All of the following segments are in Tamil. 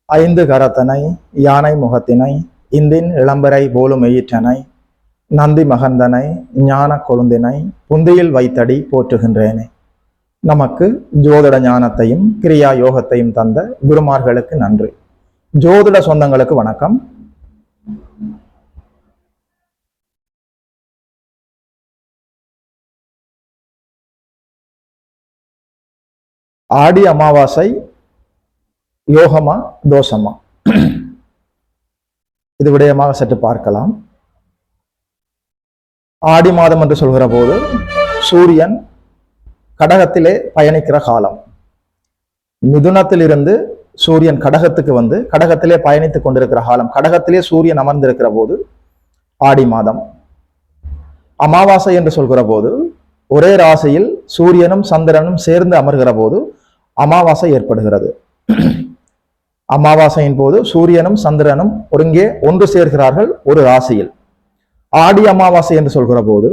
ஐந்து கரத்தனை யானை முகத்தினை இந்தின் இளம்பரை போலும் எயிற்றனை நந்தி மகந்தனை ஞான கொழுந்தினை புந்தியில் வைத்தடி போற்றுகின்றேனே. நமக்கு ஜோதிட ஞானத்தையும் கிரியா யோகத்தையும் தந்த குருமார்களுக்கு நன்றி. ஜோதிட சொந்தங்களுக்கு வணக்கம். ஆடி அமாவாசை யோகமா தோஷமா, இது விடயமாக சற்று பார்க்கலாம். ஆடி மாதம் என்று சொல்கிற போது சூரியன் கடகத்திலே பயணிக்கிற காலம். மிதுனத்திலிருந்து சூரியன் கடகத்துக்கு வந்து கடகத்திலே பயணித்துக் கொண்டிருக்கிற காலம். கடகத்திலே சூரியன் அமர்ந்திருக்கிற போது ஆடி மாதம். அமாவாசை என்று சொல்கிற போது ஒரே ராசியில் சூரியனும் சந்திரனும் சேர்ந்து அமர்கிற போது அமாவாசை ஏற்படுகிறது. அமாவாசையின் போது சூரியனும் சந்திரனும் ஒருங்கே ஒன்று சேர்கிறார்கள் ஒரு ராசியில். ஆடி அமாவாசை என்று சொல்கிற போது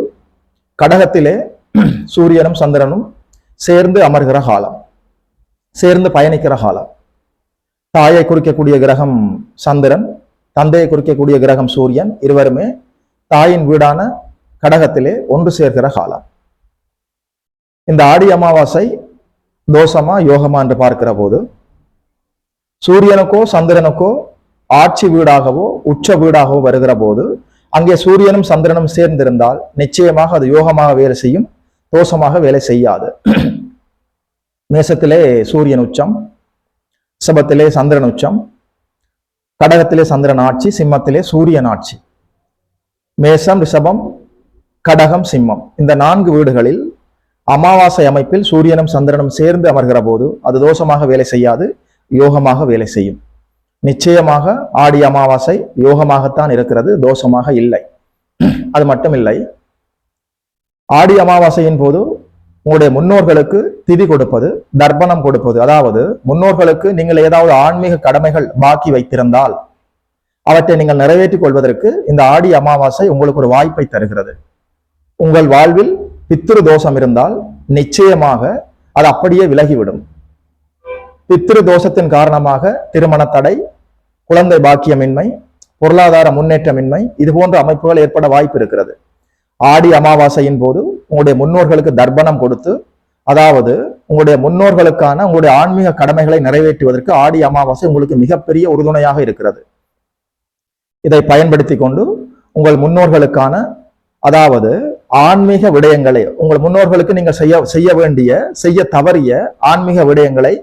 கடகத்திலே சூரியனும் சந்திரனும் சேர்ந்து அமர்கிற காலம், சேர்ந்து பயணிக்கிற காலம். தாயை குறிக்கக்கூடிய கிரகம் சந்திரன், தந்தையை குறிக்கக்கூடிய கிரகம் சூரியன், இருவருமே தாயின் வீடான கடகத்திலே ஒன்று சேர்கிற காலம். இந்த ஆடி அமாவாசை தோஷமா யோகமா என்று பார்க்கிற போது சூரியனுக்கோ சந்திரனுக்கோ ஆட்சி வீடாகவோ உச்ச வீடாகவோ வருகிற போது அங்கே சூரியனும் சந்திரனும் சேர்ந்திருந்தால் நிச்சயமாக அது யோகமாக வேலை செய்யும், தோஷமாக வேலை செய்யாது. மேசத்திலே சூரியன் உச்சம், ரிஷபத்திலே சந்திரன் உச்சம், கடகத்திலே சந்திரன் ஆட்சி, சிம்மத்திலே சூரியன் ஆட்சி. மேசம், ரிஷபம், கடகம், சிம்மம், இந்த 4 வீடுகளில் அமாவாசை அமைப்பில் சூரியனும் சந்திரனும் சேர்ந்து அமர்கிற போது அது தோஷமாக வேலை செய்யாது, யோகமாக வேலை செய்யும். நிச்சயமாக ஆடி அமாவாசை யோகமாகத்தான் இருக்கிறது, தோஷமாக இல்லை. அது மட்டும் இல்லை, ஆடி அமாவாசையின் போது உங்களுடைய முன்னோர்களுக்கு திதி கொடுப்பது, தர்ப்பணம் கொடுப்பது, அதாவது முன்னோர்களுக்கு நீங்கள் ஏதாவது ஆன்மீக கடமைகள் பாக்கி வைத்திருந்தால் அவற்றை நீங்கள் நிறைவேற்றிக் கொள்வதற்கு இந்த ஆடி அமாவாசை உங்களுக்கு ஒரு வாய்ப்பை தருகிறது. உங்கள் வாழ்வில் பித்ரு தோஷம் இருந்தால் நிச்சயமாக அது அப்படியே விலகிவிடும். பித்ரு தோஷத்தின் காரணமாக திருமண தடை, குழந்தை பாக்கியமின்மை, பொருளாதார முன்னேற்றமின்மை, இது போன்ற அமைப்புகள் ஏற்பட வாய்ப்பு இருக்கிறது. ஆடி அமாவாசையின் போது உங்களுடைய முன்னோர்களுக்கு தர்ப்பணம் கொடுத்து, அதாவது உங்களுடைய முன்னோர்களுக்கான உங்களுடைய ஆன்மீக கடமைகளை நிறைவேற்றுவதற்கு ஆடி அமாவாசை உங்களுக்கு மிகப்பெரிய உறுதுணையாக இருக்கிறது. இதை பயன்படுத்தி கொண்டு உங்கள் முன்னோர்களுக்கான, அதாவது ஆன்மீக விடயங்களை, உங்கள் முன்னோர்களுக்கு நீங்கள் செய்ய வேண்டிய, செய்ய தவறிய ஆன்மீக விடயங்களை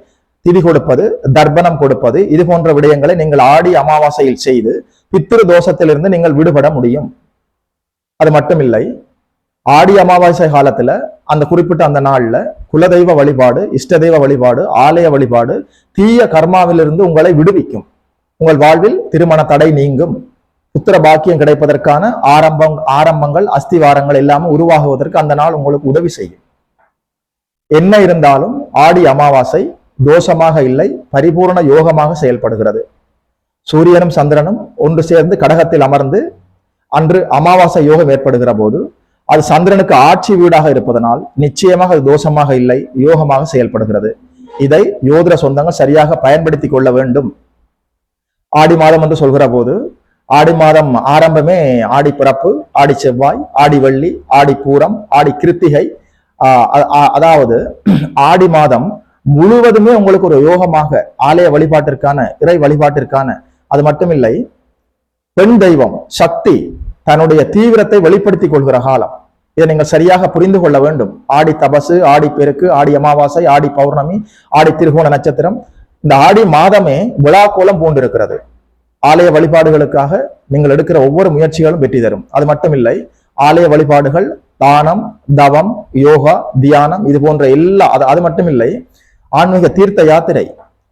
திதி கொடுப்பது, தர்ப்பணம் கொடுப்பது, இது போன்ற விடயங்களை நீங்கள் ஆடி அமாவாசையில் செய்து பித்ரு தோஷத்திலிருந்து நீங்கள் விடுபட முடியும். அது மட்டும் இல்லை, ஆடி அமாவாசை காலத்துல அந்த குறிப்பிட்ட அந்த நாள்ல குலதெய்வ வழிபாடு, இஷ்ட தெய்வ வழிபாடு, ஆலய வழிபாடு தீய கர்மாவிலிருந்து உங்களை விடுவிக்கும். உங்கள் வாழ்வில் திருமண தடை நீங்கும், புத்திர பாக்கியம் கிடைப்பதற்கான ஆரம்பங்கள், அஸ்திவாரங்கள் எல்லாமே உருவாகுவதற்கு அந்த நாள் உங்களுக்கு உதவி செய்யும். என்ன இருந்தாலும் ஆடி அமாவாசை தோஷமாக இல்லை, பரிபூர்ண யோகமாக செயல்படுகிறது. சூரியனும் சந்திரனும் ஒன்று சேர்ந்து கடகத்தில் அமர்ந்து அன்று அமாவாசை யோகம் ஏற்படுகிற போது அது சந்திரனுக்கு ஆட்சி வீடாக இருப்பதனால் நிச்சயமாக அது தோஷமாக இல்லை, யோகமாக செயல்படுகிறது. இதை யோதிட சொந்தங்கள் சரியாக பயன்படுத்தி கொள்ள வேண்டும். ஆடி மாதம் என்று சொல்கிற போது ஆடி மாதம் ஆரம்பமே ஆடி பிறப்பு, ஆடி செவ்வாய், ஆடி வெள்ளி, ஆடி பூரம், ஆடி கிருத்திகை, அதாவது ஆடி மாதம் முழுவதுமே உங்களுக்கு ஒரு யோகமாக, ஆலய வழிபாட்டிற்கான, இறை வழிபாட்டிற்கான, அது மட்டுமில்லை பெண் தெய்வம் சக்தி தன்னுடைய தீவிரத்தை வெளிப்படுத்திக் கொள்கிற காலம். இதை நீங்கள் சரியாக புரிந்து கொள்ள வேண்டும். ஆடி தபசு, ஆடி பெருக்கு, ஆடி அமாவாசை, ஆடி பௌர்ணமி, ஆடி திருகோண நட்சத்திரம், இந்த ஆடி மாதமே விழா கோலம் பூண்டிருக்கிறது. ஆலய வழிபாடுகளுக்காக நீங்கள் எடுக்கிற ஒவ்வொரு முயற்சிகளும் வெற்றி தரும். அது மட்டுமில்லை, ஆலய வழிபாடுகள், தானம், தவம், யோகா, தியானம், இது போன்ற எல்லா, அது மட்டுமில்லை, ஆன்மீக தீர்த்த யாத்திரை,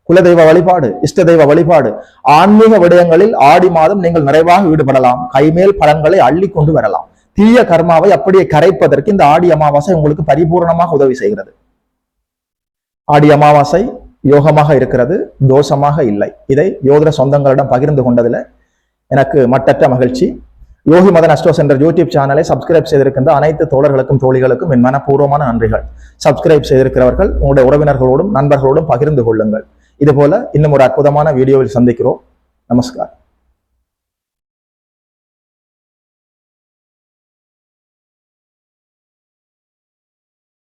குலதெய்வ வழிபாடு, இஷ்ட தெய்வ வழிபாடு, ஆன்மீக விடயங்களில் ஆடி மாதம் நீங்கள் நிறைவாக ஈடுபடலாம். கைமேல் பலன்களை அள்ளி கொண்டு வரலாம். தீய கர்மாவை அப்படியே கரைப்பதற்கு இந்த ஆடி அமாவாசை உங்களுக்கு பரிபூர்ணமாக உதவி செய்கிறது. ஆடி அமாவாசை யோகமாக இருக்கிறது, தோஷமாக இல்லை. இதை யோதிட சொந்தங்களிடம் பகிர்ந்து கொண்டதில் எனக்கு மட்டற்ற மகிழ்ச்சி. யோகி மதன் அஸ்ட்ரோ சென்டர் யூடியூப் சேனலை சப்ஸ்கிரைப் செய்திருக்கின்ற அனைத்து தோழர்களுக்கும் தோழிகளுக்கும் என் மனப்பூர்வமான நன்றிகள். சப்ஸ்கிரைப் செய்திருக்கிறவர்கள் உங்களுடைய உறவினர்களோடும் நண்பர்களோடும் பகிர்ந்து கொள்ளுங்கள். இது போல இன்னும் ஒரு அற்புதமான வீடியோவில் சந்திக்கிறோம். நமஸ்கார்.